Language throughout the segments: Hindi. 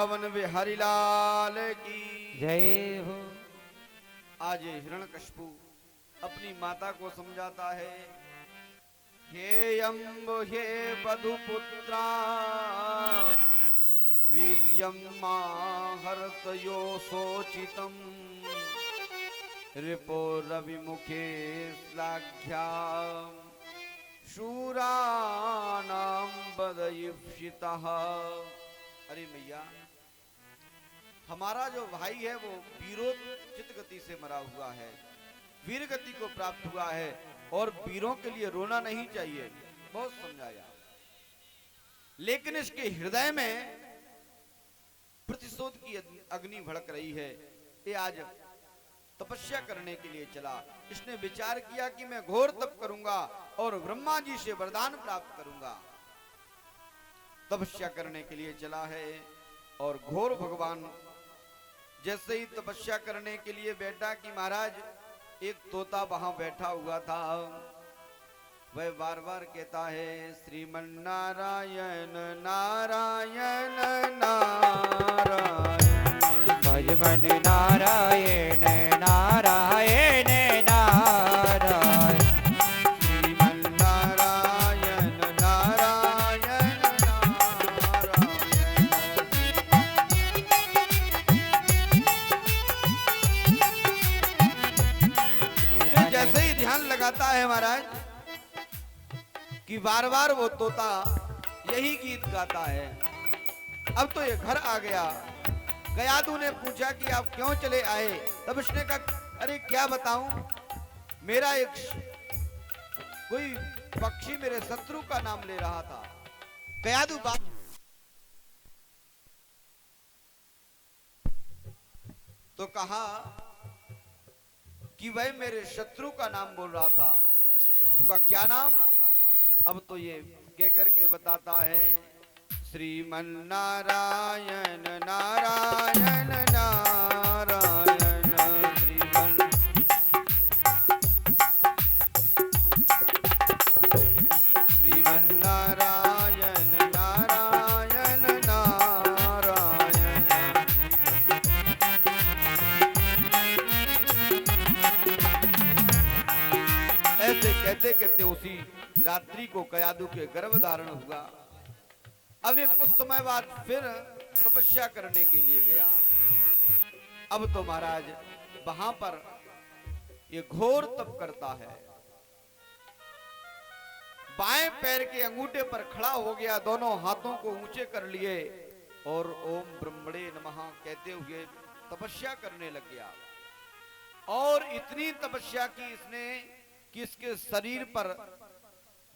पवन बिहारी लाल की जय हो। आज हिरण्यकशिपु अपनी माता को समझाता है, हे अम्ब हे वधुपुत्रा वीर्यं माहर्तयो शोचितं रिपो रविमुखे श्लाघ्या शूराणां वदयिप्सितः। अरे मैया, हमारा जो भाई है वो वीरोचित गति से मरा हुआ है, वीर गति को प्राप्त हुआ है और वीरों के लिए रोना नहीं चाहिए। बहुत समझाया, लेकिन इसके हृदय में प्रतिशोध की अग्नि भड़क रही है। ये आज तपस्या करने के लिए चला। इसने विचार किया कि मैं घोर तप करूंगा और ब्रह्मा जी से वरदान प्राप्त करूंगा। तपस्या करने के लिए चला है और घोर भगवान जैसे ही तपस्या करने के लिए बैठा कि महाराज एक तोता वहां बैठा हुआ था, वह बार बार कहता है श्रीमन नारायण नारायण नारायण भजमन नारायण नारायण नारायण श्रीमन नारायण नारायण नारायण। जैसे ही ध्यान लगाता है महाराज कि बार बार वो तोता यही गीत गाता है। अब तो ये घर आ गया। गयादू ने पूछा कि आप क्यों चले आए? तब उसने कहा अरे क्या बताऊं, मेरा एक कोई पक्षी मेरे शत्रु का नाम ले रहा था। गयादू बात तो कहा कि वह मेरे शत्रु का नाम बोल रहा था। तो कहा क्या नाम? अब तो ये कहकर के बताता है श्रीमन नारायण नारायण नारायण श्रीमन श्रीमन नारायण नारायण नारायण। ऐसे कहते कहते उसी रात्रि को कयादू के गर्भ धारण हुआ। अब एक कुछ समय बाद फिर तपस्या करने के लिए गया। अब तो महाराज वहां पर ये घोर तप करता है। बाएं पैर के अंगूठे पर खड़ा हो गया, दोनों हाथों को ऊंचे कर लिए और ओम ब्रह्मणे नमः कहते हुए तपस्या करने लग गया। और इतनी तपस्या की इसने कि इसके शरीर पर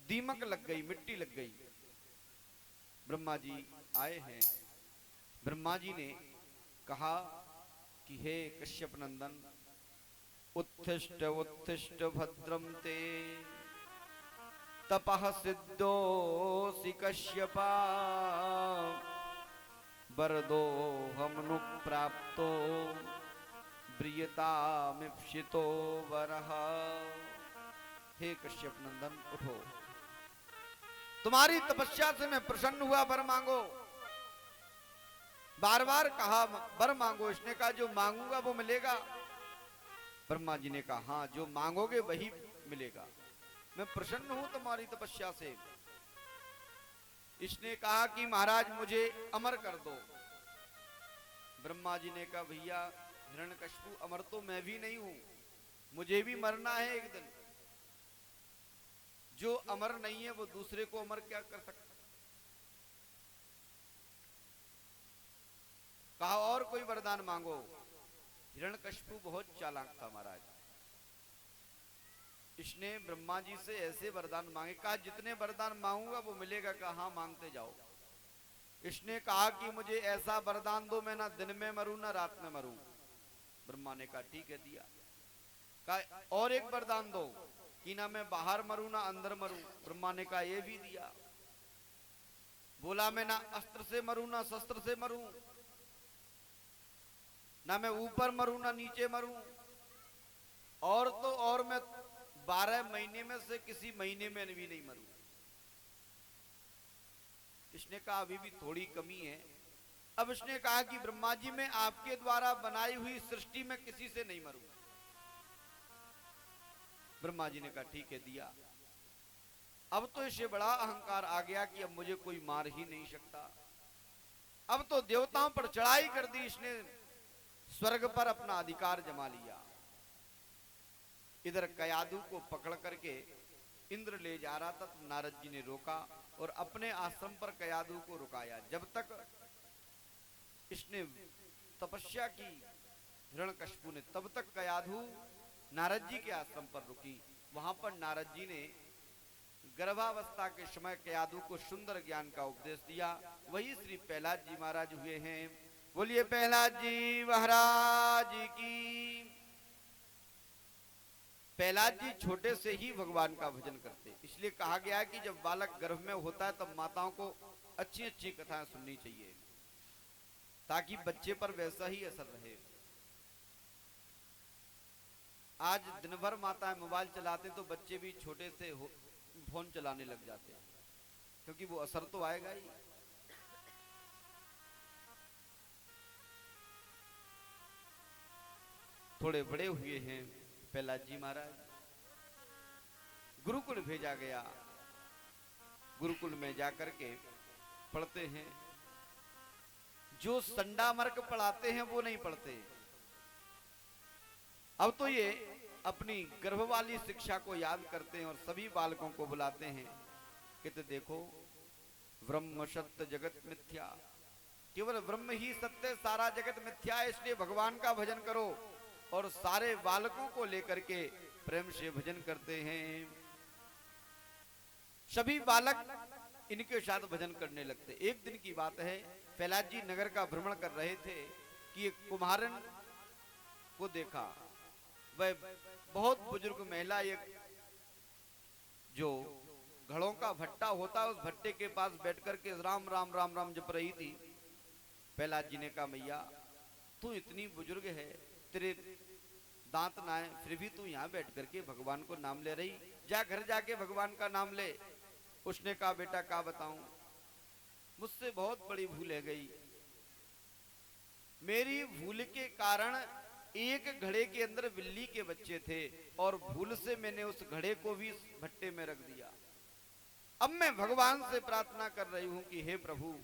दीमक लग गई, मिट्टी लग गई। ब्रह्मा जी आए हैं। ब्रह्मा जी ने कहा कि हे कश्यप नंदन, उत्थिष्ठ उत्थिष्ठ भद्रम ते तपः सिद्धोऽसि कश्यपा वरदो हमनु प्राप्तो ब्रियतामिप्सितो वरः। हे कश्यप नंदन उठो, तुम्हारी तपस्या से मैं प्रसन्न हुआ, वर मांगो। बार बार कहा वर मांगो। इसने कहा जो मांगूंगा वो मिलेगा। ब्रह्मा जी ने कहा हाँ, जो मांगोगे वही मिलेगा, मैं प्रसन्न हूं तुम्हारी तपस्या से। इसने कहा कि महाराज मुझे अमर कर दो। ब्रह्मा जी ने कहा भैया हिरण्यकशिपु, अमर तो मैं भी नहीं हूं, मुझे भी मरना है एक दिन। जो अमर नहीं है वो दूसरे को अमर क्या कर सकता? कहा और कोई वरदान मांगो। हिरण्यकशिपु बहुत चालाक था महाराज। इसने ब्रह्मा जी से ऐसे वरदान मांगे। कहा जितने वरदान मांगूंगा वो मिलेगा। कहा हाँ मांगते जाओ। इसने कहा कि मुझे ऐसा वरदान दो मैं ना दिन में मरूं ना रात में मरूं। ब्रह्मा ने कहा ठीक है, दिया। कहा और एक वरदान दो कि ना मैं बाहर मरूं ना अंदर मरूं। ब्रह्मा ने कहा ये भी दिया। बोला मैं ना अस्त्र से मरूं ना शस्त्र से मरूं, ना मैं ऊपर मरूं ना नीचे मरूं, और तो और मैं 12 महीने में से किसी महीने में भी नहीं मरूं। इसने कहा अभी भी थोड़ी कमी है, अब उसने कहा कि ब्रह्मा जी मैं आपके द्वारा बनाई हुई सृष्टि में किसी से नहीं मरूंगा। ब्रह्मा जी ने कहा ठीक है, दिया। अब तो इसे बड़ा अहंकार आ गया कि अब मुझे कोई मार ही नहीं सकता। अब तो देवताओं पर चढ़ाई कर दी इसने, स्वर्ग पर अपना अधिकार जमा लिया। इधर कयादू को पकड़ करके इंद्र ले जा रहा था, तो नारद जी ने रोका और अपने आश्रम पर कयादू को रुकाया। जब तक इसने तपस्या की हिरण्यकशिपु ने, तब तक कयाधु नारद जी के आश्रम पर रुकी। वहां पर नारद जी ने गर्भावस्था के समय कयाधु को सुंदर ज्ञान का उपदेश दिया। वही श्री प्रहलाद जी महाराज हुए हैं। बोलिए प्रहलाद जी महाराज की। प्रहलाद जी छोटे से ही भगवान का भजन करते, इसलिए कहा गया है कि जब बालक गर्भ में होता है तब माताओं को अच्छी अच्छी कथाएं सुननी चाहिए, ताकि बच्चे पर वैसा ही असर रहे। आज दिन भर माताएं मोबाइल चलाते तो बच्चे भी छोटे से फोन चलाने लग जाते हैं, क्योंकि वो असर तो आएगा ही। थोड़े बड़े हुए हैं प्रहलाद जी महाराज, गुरुकुल भेजा गया। गुरुकुल में जाकर के पढ़ते हैं। जो संडामर्क पढ़ाते हैं वो नहीं पढ़ते। अब तो ये अपनी गर्भ वाली शिक्षा को याद करते हैं और सभी बालकों को बुलाते हैं, कहते देखो ब्रह्म सत्य जगत मिथ्या, केवल ब्रह्म ही सत्य, सारा जगत मिथ्या है, इसलिए भगवान का भजन करो। और सारे बालकों को लेकर के प्रेम से भजन करते हैं। सभी बालक इनके साथ भजन करने लगते। एक दिन की बात है, प्रहलाद जी नगर का भ्रमण कर रहे थे कि एक कुम्हारन को देखा। वह बहुत बुजुर्ग महिला, एक जो घड़ों का भट्टा होता है उस भट्टे के पास बैठ करके राम राम राम राम जप रही थी। प्रहलाद जी ने कहा मैया तू इतनी बुजुर्ग है, तेरे दांत ना है, फिर भी तू यहाँ बैठ करके भगवान को नाम ले रही, जा घर जाके भगवान का नाम ले। उसने कहा बेटा क्या बताऊं, मुझसे बहुत बड़ी भूल है गई। मेरी भूल के कारण एक घड़े के अंदर बिल्ली के बच्चे थे और भूल से मैंने उस घड़े को भी भट्टे में रख दिया। अब मैं भगवान से प्रार्थना कर रही हूं कि हे प्रभु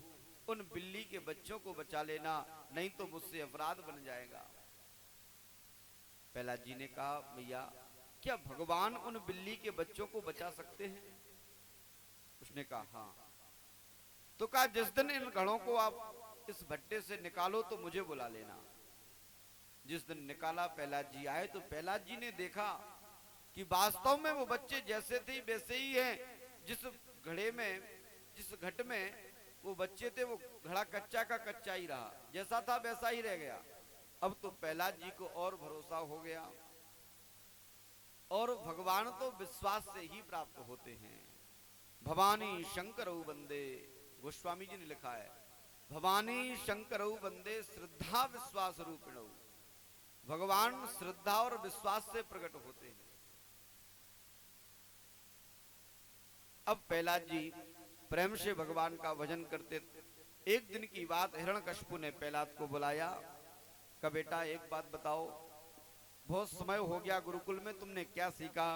उन बिल्ली के बच्चों को बचा लेना, नहीं तो मुझसे अपराध बन जाएगा। प्रहलाद जी ने कहा भैया क्या भगवान उन बिल्ली के बच्चों को बचा सकते हैं? उसने कहा हाँ। तो कहा जिस दिन इन घड़ों को आप इस भट्टे से निकालो तो मुझे बुला लेना। जिस दिन निकाला प्रहलाद जी आए तो प्रहलाद जी ने देखा कि वास्तव में वो बच्चे जैसे थे वैसे ही हैं। जिस घड़े में, जिस घट में वो बच्चे थे वो घड़ा कच्चा का कच्चा ही रहा, जैसा था वैसा ही रह गया। अब तो प्रहलाद जी को और भरोसा हो गया। और भगवान तो विश्वास से ही प्राप्त होते हैं। भवानी शंकरऊ बंदे, गोस्वामी जी ने लिखा है, भवानी शंकरऊ बंदे श्रद्धा विश्वास रूपिणऊ। भगवान श्रद्धा और विश्वास से प्रकट होते हैं। अब प्रहलाद जी प्रेम से भगवान का भजन करते। एक दिन की बात, हिरण्यकशिपु ने प्रहलाद को बुलाया, कहा बेटा एक बात बताओ, बहुत समय हो गया गुरुकुल में, तुमने क्या सीखा?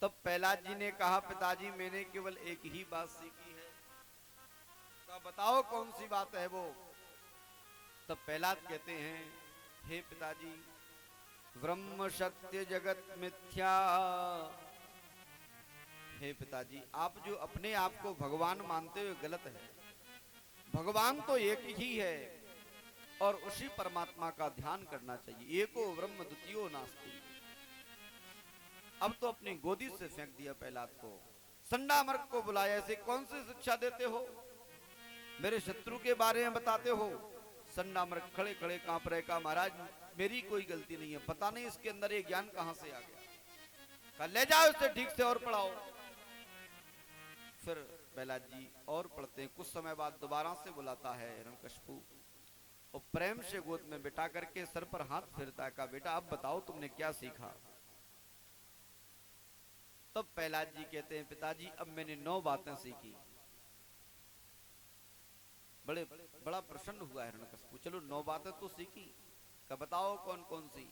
तब प्रहलाद जी ने कहा पिताजी मैंने केवल एक ही बात सीखी है। कहा बताओ कौन सी बात है वो? तब प्रहलाद कहते हैं हे पिताजी ब्रह्म सत्य जगत मिथ्या। हे पिताजी आप जो अपने आप को भगवान मानते हुए गलत है। भगवान तो एक ही है और उसी परमात्मा का ध्यान करना चाहिए। एको ब्रह्म द्वितीयो नास्ति। अब तो अपनी गोदी से फेंक दिया प्रहलाद को। संडामर्क को बुलाया, ऐसे कौन सी शिक्षा देते हो? मेरे शत्रु के बारे में बताते हो? संडामर्क खड़े खड़े कांप रहे, का महाराज मेरी कोई गलती नहीं है, पता नहीं इसके अंदर ये ज्ञान कहां से आ गया। कहा ले जाओ इसे ठीक से और पढ़ाओ। फिर प्रहलाद जी और पढ़ते हैं। कुछ समय बाद दोबारा से बुलाता है हिरण्यकशिपु और प्रेम से गोद में बिठा करके सर पर हाथ फेरता है, कहा बेटा अब बताओ तुमने क्या सीखा? तब प्रहलाद जी कहते हैं पिताजी अब मैंने 9 बातें सीखी। बड़ा प्रसन्न हुआ हिरण्यकशिपु। चलो 9 बातें तो सीखी, का बताओ कौन कौन सी?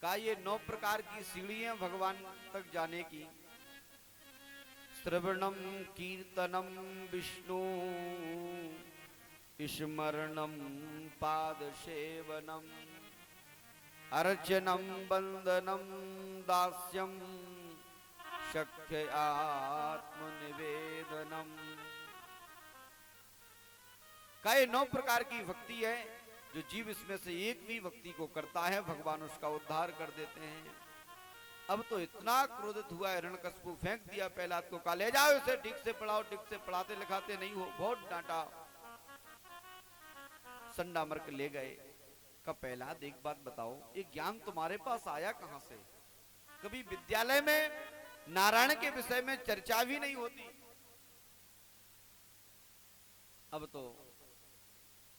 का ये 9 प्रकार की सीढ़ियां भगवान तक जाने की। श्रवणम कीर्तनम विष्णु स्मरणम पाद सेवनम अर्चनम वंदनम दास्यम शक्य आत्मनिवेदनम। का ये 9 प्रकार की भक्ति है, जो जीव इसमें से एक भी भक्ति को करता है भगवान उसका उद्धार कर देते हैं। अब तो इतना क्रोधित हुआ हिरण्यकशिपु, फेंक दिया प्रहलाद को, कहा ले जाओ इसे, ठीक से पढ़ाओ, ठीक से पढ़ाते लिखाते नहीं हो, बहुत डांटा। संडामर्क ले गए। का प्रहलाद एक बात बताओ, ये ज्ञान तुम्हारे पास आया कहां से? कभी विद्यालय में नारायण के विषय में चर्चा भी नहीं होती। अब तो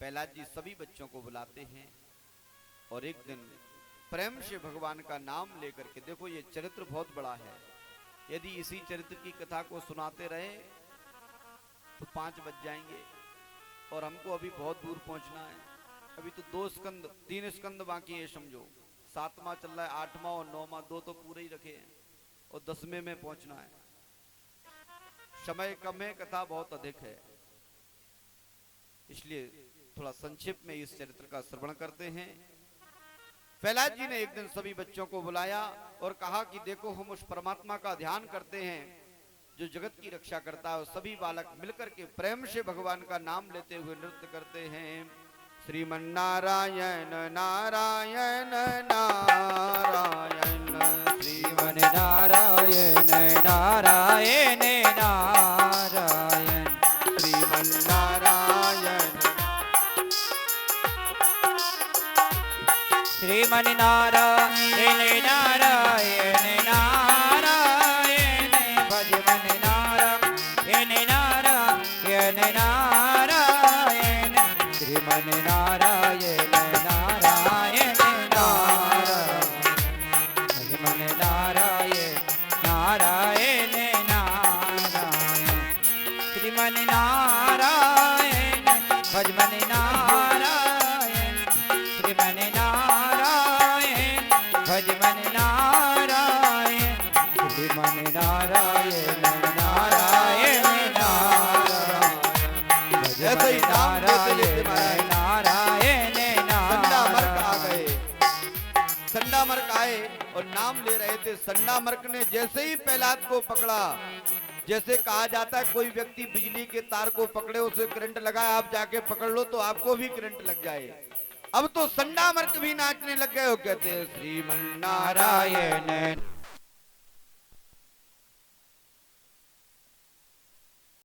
प्रहलाद जी सभी बच्चों को बुलाते हैं और एक दिन प्रेम से भगवान का नाम लेकर के, देखो ये चरित्र बहुत बड़ा है, यदि इसी चरित्र की कथा को सुनाते रहे तो 5 बज जाएंगे और हमको अभी बहुत दूर पहुंचना है। अभी तो 2 स्कंद 3 स्कंद बाकी है, समझो 7वां चल रहा है, 8वां और 9वां 2 तो पूरे ही रखे हैं और 10वें में पहुंचना है। समय कम है, कथा बहुत अधिक है, इसलिए थोड़ा संक्षिप्त में इस चरित्र का श्रवण करते हैं। प्रहलाद जी ने एक दिन सभी बच्चों को बुलाया और कहा कि देखो हम उस परमात्मा का ध्यान करते हैं जो जगत की रक्षा करता है, और सभी बालक मिलकर के प्रेम से भगवान का नाम लेते हुए नृत्य करते हैं। श्रीमन्नारायण नारायण नारायण, श्रीमन्नारायण नारायण नारायण, श्रीमन्नारायण श्रीमन्नारायण नारायण नारायण, भजमन नारायण नारायण नारायण, श्रीमन्नारायण नारायण नारायण, भजमन नारायण नारायण नारायण, श्रीमन्नारायण भजमन नारायण, श्रीमन्नारायण भजमन नारायण, श्रीमन्नारायण नारायण नारायण, ऐसे ही नाम लेते लेते नारायण संडामर्क आ नारायण। गए। संडामर्क आए और नाम ले रहे थे। संडामर्क ने जैसे ही प्रहलाद को पकड़ा, जैसे कहा जाता है कोई व्यक्ति बिजली के तार को पकड़े, उसे करंट लगाए, आप जाके पकड़ लो तो आपको भी करंट लग जाए। अब तो संडामर्क भी नाचने लग गए हो, कहते हैं श्रीमन्नारायण नारायण